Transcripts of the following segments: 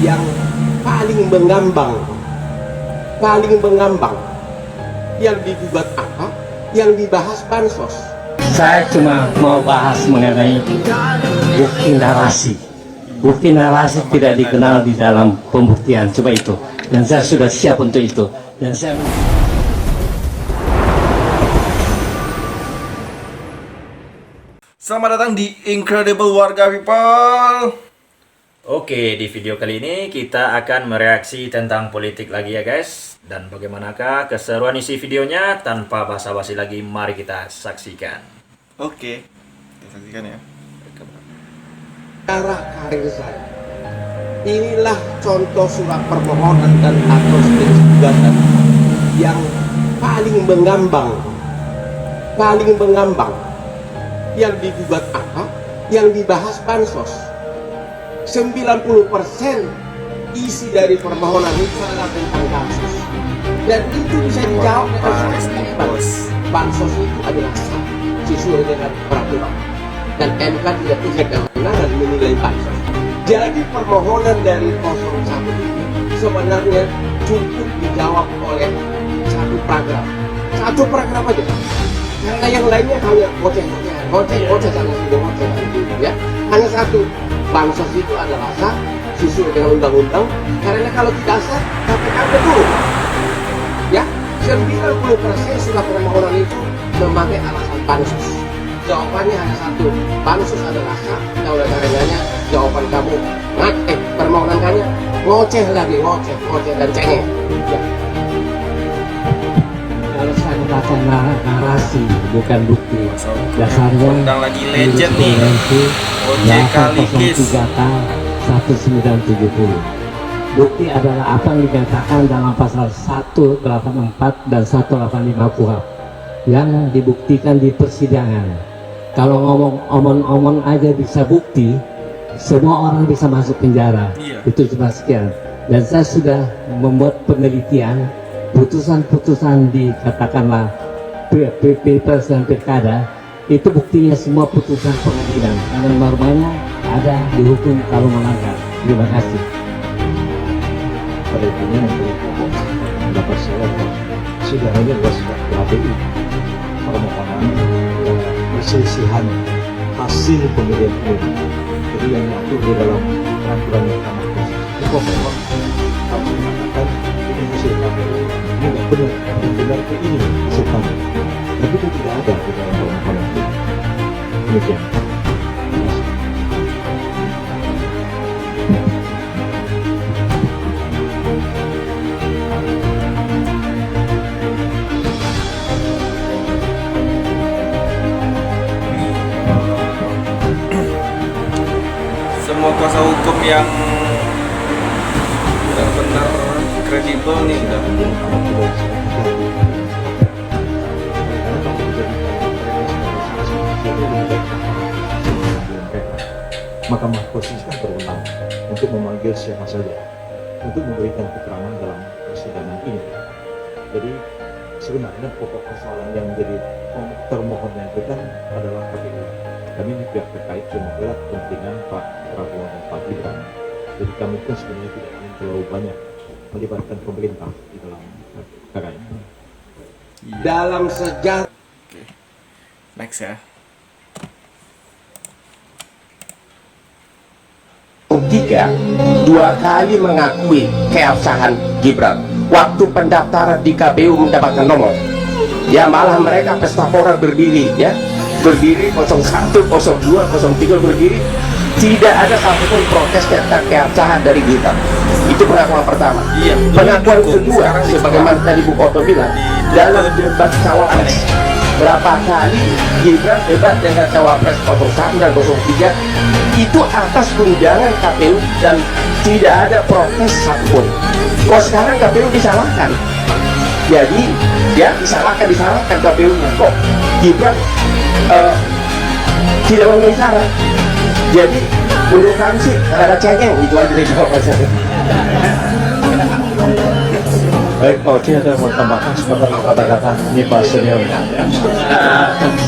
yang paling mengambang yang digugat apa, yang dibahas bansos. Saya cuma mau bahas mengenai bukti narasi. Bukti narasi tidak dikenal di dalam pembuktian, coba itu. Dan saya sudah siap untuk itu. Dan saya Selamat datang di Incredible Warga People. Oke, di video kali ini kita akan mereaksi tentang politik lagi ya guys. Dan bagaimanakah keseruan isi videonya? Tanpa basa-basi lagi, mari kita saksikan. Oke, kita saksikan ya. Cara karir saya. Inilah contoh surat permohonan dan atau status gugatan yang paling mengambang. Yang digugat apa? Yang dibahas bansos. 90% isi dari permohonan itu adalah tentang kasus. Dan itu bisa dijawab dengan sangat. Bansos itu adalah sah sesuai dengan peraturan. Dan MK tidak punya kewenangan menilai bansos. Jadi permohonan dari 01 ini sebenarnya cukup dijawab oleh satu paragraf aja. Karena yang lainnya hanya ngoceh sana sini ya. Hanya satu, bansos itu adalah sah sesuai dengan undang-undang. Karena kalau tidak sah, KPK betul. Ya, 90% surat permohonan itu memakai alasan bansos. Jawabannya hanya satu, bansos adalah sah. Nah, oleh karenanya jawaban kamu permohonan kamu ngoceh dan cengeng. Ya. kalau saya mengatakan narasi bukan bukti, dasarnya Undang lagi legend nih, OJK Ligis 1970. Bukti adalah apa yang dikatakan dalam pasal 184 dan 185 KUHP yang dibuktikan di persidangan. Kalau ngomong omong-omong aja bisa bukti, semua orang bisa masuk penjara. Itu cuma sekian. Dan saya sudah membuat penelitian, putusan-putusan dikatakanlah Pilpres dan Pilkada, itu buktinya semua putusan pengadilan. Karena normanya ada dihukum kalau melanggar. Terima kasih. Pada intinya untuk pendapat saya sudah ada luas KPU permohonan perselisihan hasil pemilihan umum. Jadi yang diatur di dalam peraturan Mahkamah Konstitusi pemohon harus mengatakan ini hasil KPU, ini nggak benar, yang benar itu ini hasil KPU. Tapi itu tidak ada di dalam permohonan itu. Demikian. Semua kuasa hukum yang benar-benar kredibel nih udah. Mahkamah Konstitusi kan berwenang untuk memanggil siapa saja untuk memberikan keterangan dalam persidangan ini. Jadi sebenarnya pokok persoalan yang menjadi termohonnya itu kan adalah KPU. Kami ini pihak terkait cuma membela kepentingan Pak Prabowo dan Pak Gibran. Jadi kami pun sebenarnya tidak ingin terlalu banyak melibatkan pemerintah di dalam perkara ini. Dalam sejarah Next ya. Tiga, dua kali mengakui keabsahan Gibran. Waktu pendaftaran di KPU mendapatkan nomor, ya malah mereka pesta pora berdiri, ya berdiri 01, 02, 03 berdiri, tidak ada satupun protes tentang keabsahan dari Gibran. Itu pengakuan pertama. Pengakuan kedua, sebagaimana tadi Bu Koto bilang, dalam debat cawapres, berapa kali Gibran debat dengan cawapres 01 dan 03 itu atas tunjangan KPU dan tidak ada protes satupun. Kok sekarang KPU disalahkan? Jadi ya disalahkan KPU-nya. Kok Gibran tidak memenuhi syarat? Jadi menurut kami sih ada cengeng, itu aja dari jawaban saya. Baik, kalau tidak ada mau tambahkan seperti kata-kata ini Pak Senior.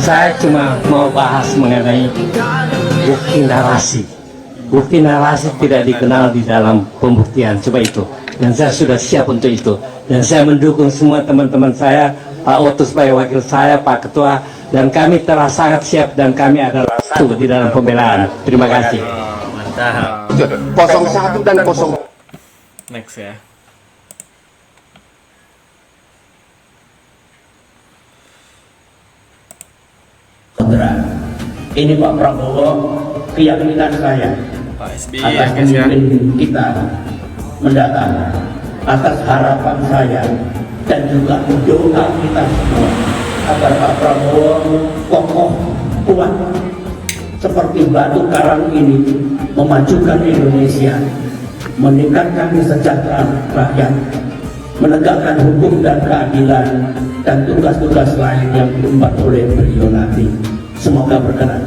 Saya cuma mau bahas mengenai bukti narasi. bukti narasi tidak dikenal di dalam pembuktian. Coba itu. Dan saya sudah siap untuk itu. Dan saya mendukung semua teman-teman saya, Pak Oto sebagai wakil saya, Pak Ketua, dan kami telah sangat siap dan kami adalah satu di dalam pembelaan. Terima kasih. Mantap. 01 dan 0. Next ya. Saudara, ini Pak Prabowo, keyakinan saya Pak SBY atas ya guys ya. pemimpin kita mendatang, atas harapan saya dan juga doa kita semua agar Pak Prabowo kokoh, kuat seperti batu karang ini, memajukan Indonesia, meningkatkan kesejahteraan rakyat, menegakkan hukum dan keadilan, dan tugas-tugas lain yang diemban oleh beliau nanti. Semoga berkenan.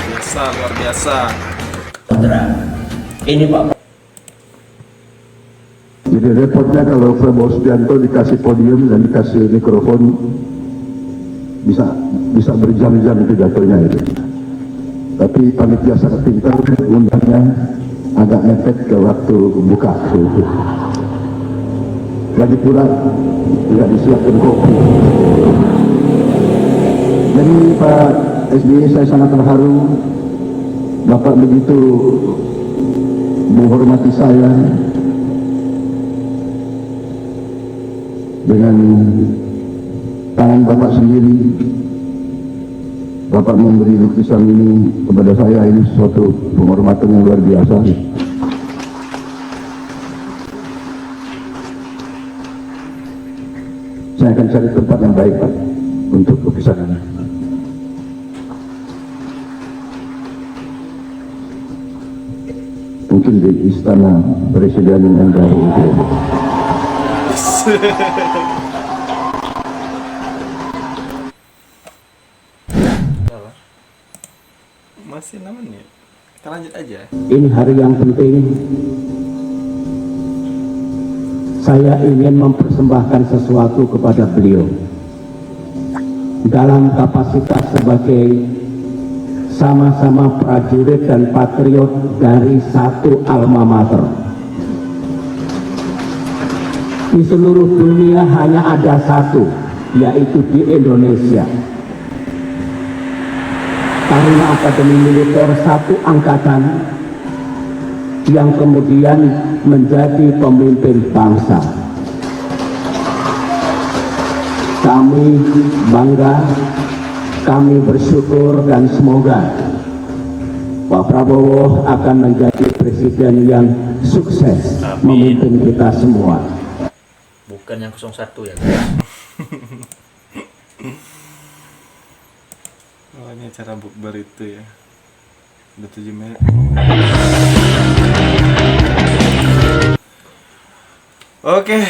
Biasa, luar biasa. Saudara, ini Pak. Jadi repotnya kalau Prabowo Subianto dikasih podium dan dikasih mikrofon bisa berjam-jam pidatonya itu. Tapi panitia sangat pintar, undangnya agak mepet ke waktu buka itu. Lagi pula tidak disiapkan kopi. Jadi Pak SBY, saya sangat terharu Bapak begitu menghormati saya dengan tangan Bapak sendiri. Bapak memberi lukisan ini kepada saya, ini suatu penghormatan yang luar biasa. Saya akan cari tempat yang baik, Pak, untuk lukisan ini. Mungkin di istana presiden yang baru itu. Masih 6 menit. Kita lanjut aja. Ini hari yang penting. Saya ingin mempersembahkan sesuatu kepada beliau dalam kapasitas sebagai sama-sama prajurit dan patriot dari satu alma mater. Di seluruh dunia hanya ada satu, yaitu di Indonesia. Taruna Akademi Militer satu angkatan yang kemudian menjadi pemimpin bangsa. Kami bangga, kami bersyukur, dan semoga Pak Prabowo akan menjadi presiden yang sukses. Amin. Memimpin kita semua. Bukan yang 01 ya guys. Oh, ini acara bukber itu ya. Udah 7 menit. Oke,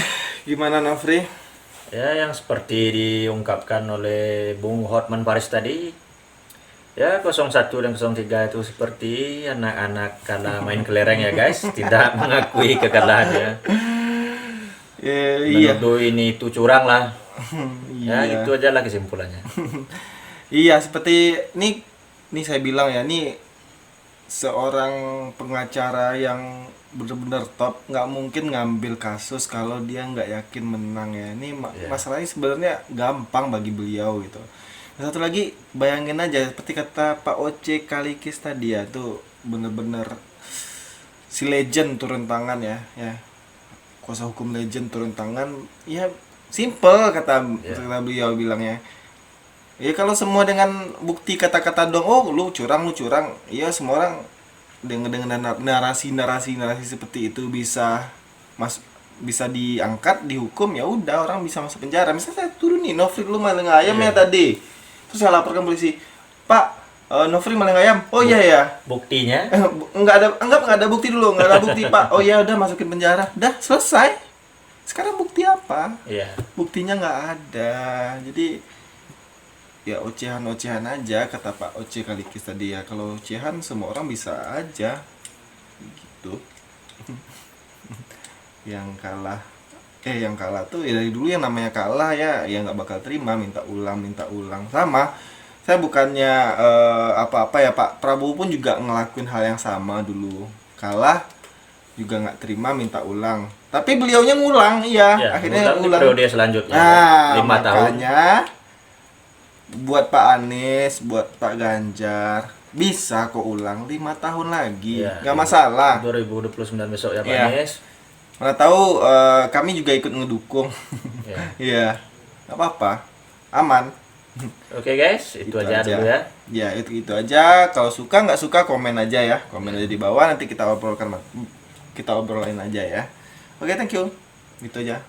gimana Nofri? Ya, yang seperti diungkapkan oleh Bung Hotman Paris tadi, ya 01 dan 03 itu seperti anak-anak kalah main kelereng ya guys, tidak mengakui kekalahannya. Iya. Menuduh ini itu curang lah. Ya, Iya. itu aja lah kesimpulannya. Iya, seperti ini saya bilang ya, ini seorang pengacara yang benar-benar top, nggak mungkin ngambil kasus kalau dia nggak yakin menang ya. Ini masalahnya sebenarnya gampang bagi beliau gitu. Dan satu lagi, bayangin aja seperti kata Pak Oce Kalikis tadi ya, tuh bener-bener si legend turun tangan ya, kuasa hukum legend turun tangan, ya simple kata beliau bilangnya. Ya kalau semua dengan bukti kata-kata dong, oh lu curang, ya semua orang dengan narasi seperti itu bisa diangkat, dihukum, ya udah orang bisa masuk penjara. Misalnya saya turun nih, Nofri lu maling ayam ya tadi, terus saya laporkan polisi, Pak Nofri maling ayam, oh iya ya, Buktinya nggak ada bukti dulu, nggak ada bukti Pak, oh ya udah masukin penjara, dah selesai. Sekarang bukti apa? ya. Buktinya nggak ada, jadi ya ocehan aja kata Pak Oce Kalikis tadi ya. Kalau ocehan semua orang bisa aja gitu. yang kalah tuh ya dari dulu yang namanya kalah ya nggak bakal terima, minta ulang sama Saya bukannya apa-apa ya, Pak Prabowo pun juga ngelakuin hal yang sama dulu. Kalah juga nggak terima, minta ulang. Tapi beliaunya ngulang, iya. Ya, Akhirnya di ngulang. periode selanjutnya. Nah, 5 tahun. makanya buat Pak Anies, buat Pak Ganjar, bisa kok ulang 5 tahun lagi. Iya, Nggak iya. masalah. 2029 besok ya Pak Iya. Anies. Mana tahu kami juga ikut ngedukung. Ya. Iya. Nggak apa-apa. Aman. Oke guys, itu aja dulu ya. Ya, itu aja. Kalau suka nggak suka komen aja ya. Komen aja di bawah, nanti kita obrolin aja ya. Oke, thank you. Itu aja.